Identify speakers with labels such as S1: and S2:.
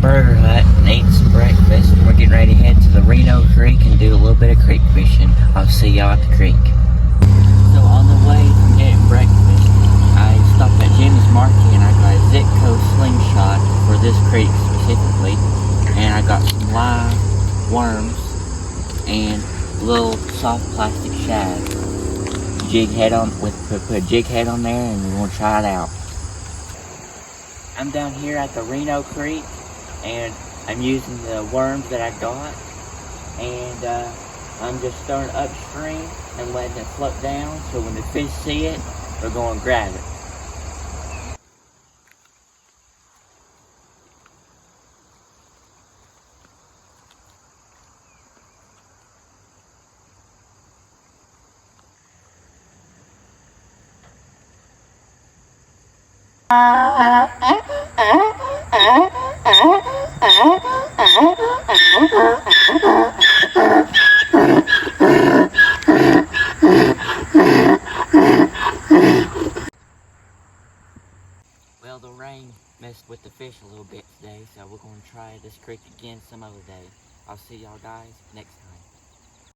S1: Burger Hut and eat some breakfast, and we're getting ready to head to the Reno Creek and do a little bit of creek fishing. I'll see y'all at the creek. So on the way from getting breakfast, I stopped at Jimmy's Market and I got a Zitco slingshot for this creek specifically, and I got some live worms and little soft plastic shad. Jig head on put a jig head on there, and we're gonna try it out. I'm down here at the Reno Creek, and I'm using the worms that I got, and I'm just throwing upstream and letting it float down, so when the fish see it, they're going to grab it. Well, the rain messed with the fish a little bit today, so we're going to try this creek again some other day. I'll see y'all guys next time.